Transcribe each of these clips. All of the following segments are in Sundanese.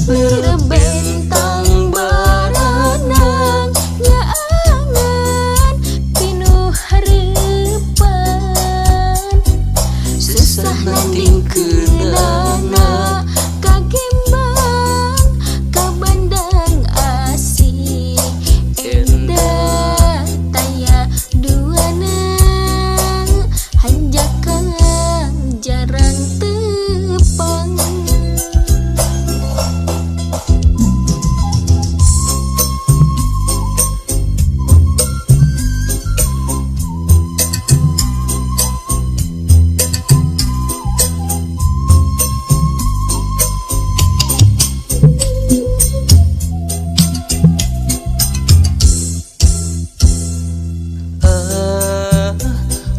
Lirebentang baranang nyaangan pinuh hareupan susah nanding keunana kagembang kabandang asih endah taya duana hanjakan jarang tepang.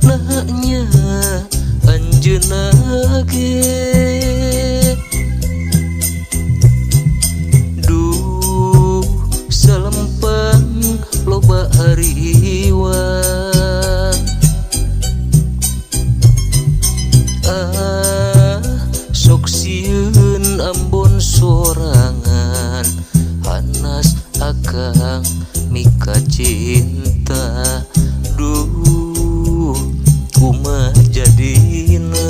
Nahnya anjeunna ge duh salempang loba hariwa sok sieun Ambon sorangan hanas akang mika cinta duh kumaha jadina.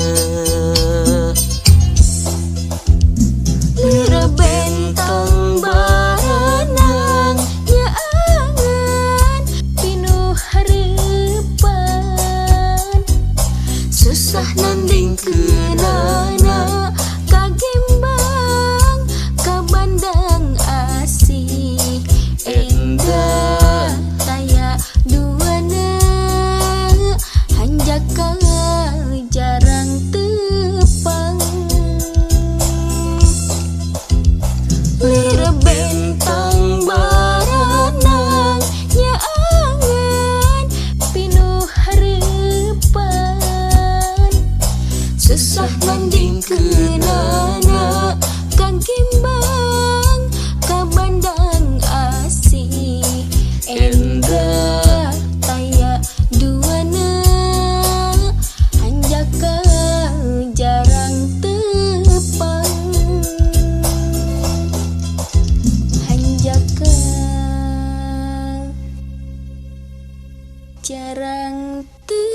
Lirebentang baranang nyaangan pinuh hareupan susah nanding keunana kagembang kabandang asih endah taya duana hanjaka jarang tepang. Lirebentang baranang nyaangan pinuh hareupan susah nanding keunana kagembang kabandang asih endah taya duana hanjaka jarang tepang. Hanjaka jarang tepang.